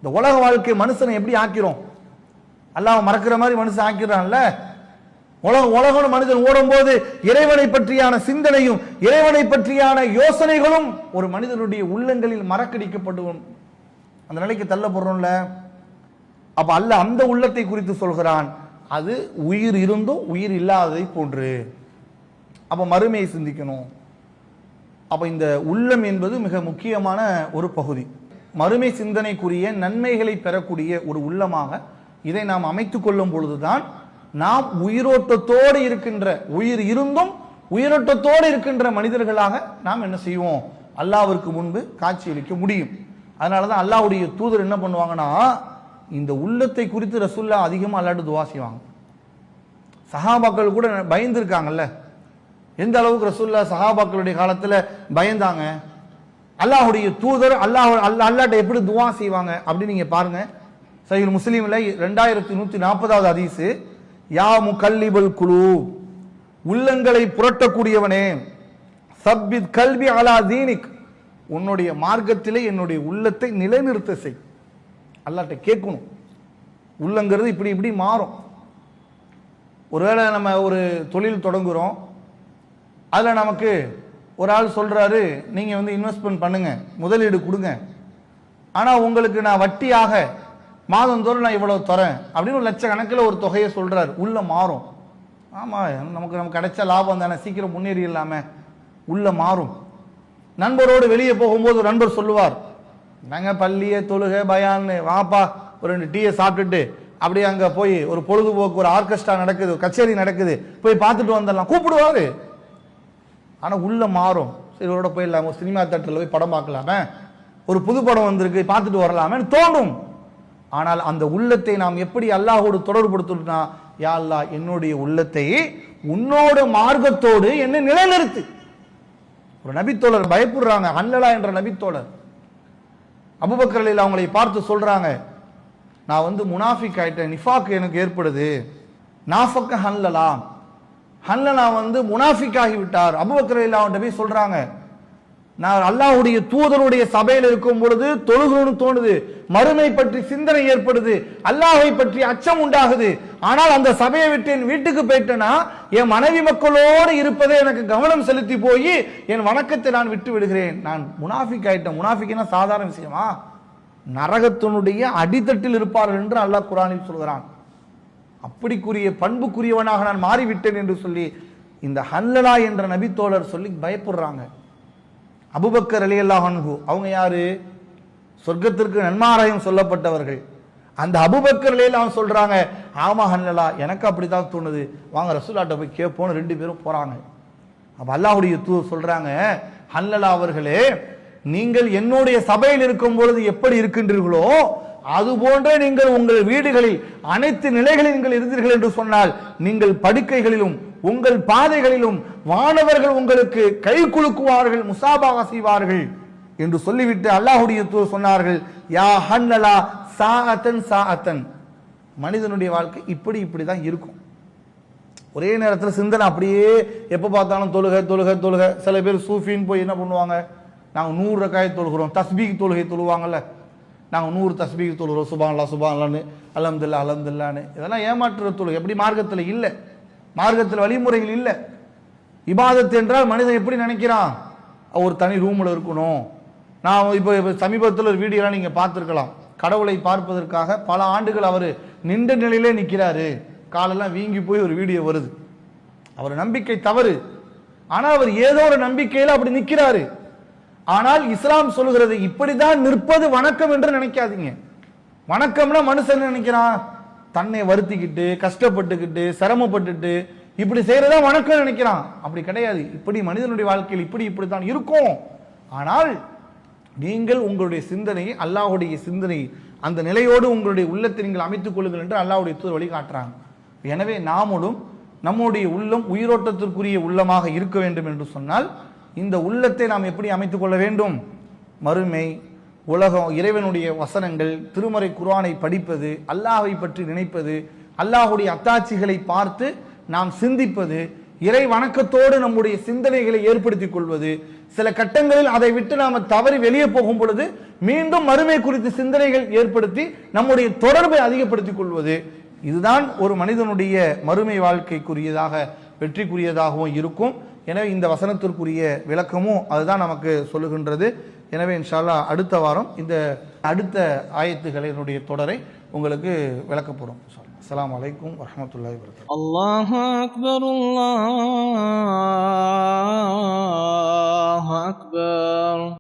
இந்த உலக வாழ்க்கை மனுஷனை எப்படி ஆக்கிறோம்? அல்லாஹ் மறக்கிற மாதிரி மனுஷன் ஆக்கிறான்ல. உலகம் மனிதன் ஓடும் போது இறைவனை பற்றியான சிந்தனையும் இறைவனை பற்றியான யோசனைகளும் ஒரு மனிதனுடைய உள்ளங்களில் மறக்கடிக்கப்படும் அந்த நிலைக்கு தள்ளப்படுறோம்ல. அப்ப அல்லாஹ் அந்த உள்ளத்தை குறித்து சொல்கிறான், அது உயிர் இருந்தும் உயிர் இல்லாததை போன்று. அப்ப மறுமையை சிந்திக்கணும். அப்ப இந்த உள்ளம் என்பது மிக முக்கியமான ஒரு பகுதி. மறுமை சிந்தனைக்குரிய நன்மைகளை பெறக்கூடிய ஒரு உள்ளமாக இதை நாம் அமைத்துக் கொள்ளும் பொழுதுதான் நாம் உயிரோட்டத்தோடு இருக்கின்ற, உயிர் இருந்தும் உயிரோட்டத்தோடு இருக்கின்ற மனிதர்களாக நாம் என்ன செய்வோம்? அல்லாஹ்விற்கு முன்பு காட்சியளிக்க முடியும். அதனாலதான் அல்லாஹ்வுடைய தூதர் என்ன பண்ணுவாங்கன்னா, இந்த உள்ளத்தை குறித்து ரசூலுல்லாஹ் அதிகமா அல்லாஹ்ட்ட துஆ செய்வாங்க. சஹாபாக்கள் கூட பயந்துருக்காங்கல்ல, எந்த அளவுக்கு ரசூலுல்லாஹ் சஹாபாக்களுடைய காலத்துல பயந்தாங்க. அல்லாஹ்வுடைய தூதர் அல்லாஹ்ட்ட எப்படி துஆ செய்வாங்க அப்படின்னு நீங்க பாருங்க. சஹீஹ் முஸ்லிம்ல 2140வது ஹதீஸ், யா முகல்லிபுல் குலூப், உள்ளங்களை புரட்டக்கூடியவனே, சப்பித் கல்பி அலா தீனிக், உன்னுடைய மார்க்கத்திலே என்னுடைய உள்ளத்தை நிலைநிறுத்த செய். அல்லாஹ்ட்ட கேட்கணும். உள்ளங்கிறது இப்படி இப்படி மாறும். ஒருவேளை நம்ம ஒரு தொழில் தொடங்குறோம், அதில் நமக்கு ஒரு ஆள் சொல்றாரு, நீங்க இன்வெஸ்ட்மெண்ட் பண்ணுங்க, முதலீடு கொடுங்க, ஆனா உங்களுக்கு நான் வட்டியாக மாதந்தோறும் நான் இவ்வளவு தரேன் அப்படின்னு ஒரு லட்சக்கணக்கில் ஒரு தொகையை சொல்றாரு. உள்ள மாறும். ஆமா, நமக்கு கிடைச்ச லாபம் தானே, சீக்கிரம் முன்னேறி இல்லாம உள்ள மாறும். நண்பரோடு வெளியே போகும்போது ஒரு நண்பர் சொல்லுவார், நாங்க பள்ளிய தொழுகை பயான்னு வாப்பா ஒரு 2 டீயை சாப்பிட்டுட்டு அப்படியே அங்க போய் ஒரு பொழுதுபோக்கு, ஒரு ஆர்கெஸ்ட்ரா நடக்குது, கச்சேரி நடக்குது, போய் பார்த்துட்டு வந்துடலாம் கூப்பிடுவாரு. ஆனா உள்ள மாறும். சரி இவரோட போயிடலாம், ஒரு சினிமா தியேட்டர்ல போய் படம் பார்க்கலாமே, ஒரு புது படம் வந்திருக்கு பார்த்துட்டு வரலாமே தோணும். ஆனால் அந்த உள்ளத்தை நாம் எப்படி அல்லாஹோடு தொடர்புபடுத்தணும்னா, யா அல்லாஹ் என்னுடைய உள்ளத்தை உன்னோட மார்க்கத்தோடு என்ன நிலைநிறுத்து. ஒரு நபித்தோழர் பயப்படுறாங்க, ஹன்லலா என்ற நபித்தோழர். அபூபக்கர் ரலியல்லாஹு அவங்களை பார்த்து சொல்றாங்க, நான் முனாஃபிக் ஆயிட்டேன், நிஃபாக் எனக்கு ஏற்படுது. நாஃபக்க ஹன்லலா, ஹன்லலா முனாஃபிக் ஆகிவிட்டார். அபூபக்கர் ரலியல்லாஹு அன்ஹு போய் சொல்றாங்க, நான் அல்லாஹ்வுடைய தூதருடைய சபையில் இருக்கும் பொழுது தொழுகணும்னு தோணுது, மறுமை பற்றி சிந்தனை ஏற்படுது, அல்லாஹ்வை பற்றி அச்சம் உண்டாகுது. ஆனால் அந்த சபையை விட்டு என் வீட்டுக்கு போயிட்டேன்னா என் மனைவி மக்களோடு இருப்பதை எனக்கு கவனம் செலுத்தி போய் என் வணக்கத்தை நான் விட்டு விடுகிறேன். நான் முனாஃபிக் ஆயிட்டேன். முனாஃபிக்னா சாதாரண விஷயமா? நரகத்தினுடைய அடித்தட்டில் இருப்பார்கள் என்று அல்லாஹ் குர்ஆனில் சொல்கிறான். அப்படிக்குரிய பண்புக்குரியவனாக நான் மாறிவிட்டேன் என்று சொல்லி இந்த ஹன்லலா என்ற நபித்தோழர் சொல்லி பயப்படுறாங்க. அபூபக்கர் ரலியல்லாஹு அன்ஹு அவங்க யாரு? சொர்க்கத்திற்கு நன்மாராயம் சொல்லப்பட்டவர்கள். அந்த அபூபக்கர் ரலியல்லாஹு சொல்றாங்க, ஆமா ஹன்லலா எனக்கு அப்படித்தான் தோணுது, வாங்க ரசூலுல்லாஹ்ட்ட போய் கேட்போம். 2 பேரும் போறாங்க. அப்ப அல்லாஹ்வுடைய தூதர் சொல்றாங்க, ஹன்லலா அவர்களே, நீங்கள் என்னுடைய சபையில் இருக்கும் பொழுது எப்படி இருக்கின்றீர்களோ அது போன்றே நீங்கள் உங்கள் வீடுகளில் அனைத்து நிலைகளில் நீங்கள் இருந்தீர்கள் என்று சொன்னால், நீங்கள் படுக்கைகளிலும் உங்கள் பாதைகளிலும் வானவர்கள் உங்களுக்கு கை குலுக்குவார்கள், முசாபாக செய்வார்கள் என்று சொல்லிவிட்டு அல்லாஹ்வுடைய தூதர் சொன்னார்கள், யா ஹன்லலா சாஅத்தன் சாஅத்தன், மனிதனுடைய வாழ்க்கை இப்படிதான் இருக்கும். ஒரே நேரத்தில் சிந்தனை அப்படியே எப்ப பார்த்தாலும் தொழுகை தொழுகை தொழுகை. சில பேர் சூஃபின்னு போய் என்ன பண்ணுவாங்க, நாங்கள் 100 ரக்காயத் தொழுகிறோம், தஸ்பீக் தொழுகை தொழுவாங்கல்ல, நாங்கள் 100 தஸ்பீக் தொழுகிறோம், சுப்ஹானல்லாஹ் சுப்ஹானல்லாஹ்னு, அல்ஹம்துலில்லாஹ் அல்ஹம்துலில்லாஹ்னு. இதெல்லாம் ஏமாற்றுற தொழுகை. எப்படி மார்க்கத்தில் இல்லை, மார்க்கத்தில் வழிமுறைகள் இல்லை. இபாதத் என்றால் மனிதன் எப்படி நினைக்கிறான், ஒரு தனி ரூமில் இருக்கணும். நான் இப்போ சமீபத்தில் ஒரு வீடியோலாம் நீங்கள் பார்த்துருக்கலாம். கடவுளை பார்ப்பதற்காக பல ஆண்டுகள் அவர் நின்ற நிலையிலே நிற்கிறாரு, காலெல்லாம் வீங்கி போய் ஒரு வீடியோ வருது. அவர் நம்பிக்கை தவறு, ஆனால் அவர் ஏதோ ஒரு நம்பிக்கையில் அப்படி நிற்கிறாரு. ஆனால் இஸ்லாம் சொல்லுகிறது, இப்படிதான் நிற்பது வணக்கம் என்று நினைக்காதீங்க. வணக்கம்னா மனுஷன் நினைக்கிறான், தன்னை வருத்திக்கிட்டு கஷ்டப்பட்டுக்கிட்டு சிரமப்பட்டுட்டு இப்படி செய்யறதா வணக்கம் நினைக்கிறான். அப்படி கிடையாது. இப்படி மனிதனுடைய வாழ்க்கையில் இப்படித்தான் இருக்கும். ஆனால் நீங்கள் உங்களுடைய சிந்தனையை அல்லாஹ்வுடைய சிந்தனை அந்த நிலையோடு உங்களுடைய உள்ளத்தை நீங்கள் அமைத்துக் கொள்ளுங்கள் என்று அல்லாஹ்வுடைய தூதர் வழிகாட்டுறாங்க. எனவே நாமளும் நம்முடைய உள்ளம் உயிரோட்டத்திற்குரிய உள்ளமாக இருக்க வேண்டும் என்று சொன்னால், இந்த உள்ளத்தை நாம் எப்படி அமைத்துக் கொள்ள வேண்டும்? மறுமை, உலகம், இறைவனுடைய வசனங்கள், திருமறை குர்ஆனை படிப்பது, அல்லாஹ்வை பற்றி நினைப்பது, அல்லாஹ்வுடைய அத்தாட்சிகளை பார்த்து நாம் சிந்திப்பது, இறை வணக்கத்தோடு நம்முடைய சிந்தனைகளை ஏற்படுத்திக் கொள்வது, சில கட்டங்களில் அதை விட்டு நாம் தவறி வெளியே போகும் பொழுது மீண்டும் மறுமை குறித்து சிந்தனைகள் ஏற்படுத்தி நம்முடைய தொடர்பை அதிகப்படுத்திக் கொள்வது, இதுதான் ஒரு மனிதனுடைய மறுமை வாழ்க்கைக்குரியதாக வெற்றிக்குரியதாகவும் இருக்கும். எனவே இந்த வசனத்திற்குரிய விளக்கமும் அதுதான் நமக்கு சொல்லுகின்றது. எனவே இன்ஷா அல்லாஹ் அடுத்த வாரம் இந்த அடுத்த ஆயத்துகளினுடைய தொடரை உங்களுக்கு விளக்க போறோம். அஸ்ஸலாமு அலைக்கும் வரஹ்மத்துல்லாஹி வபரகாத்துஹு. அல்லாஹு அக்பர், அல்லாஹு அக்பர்.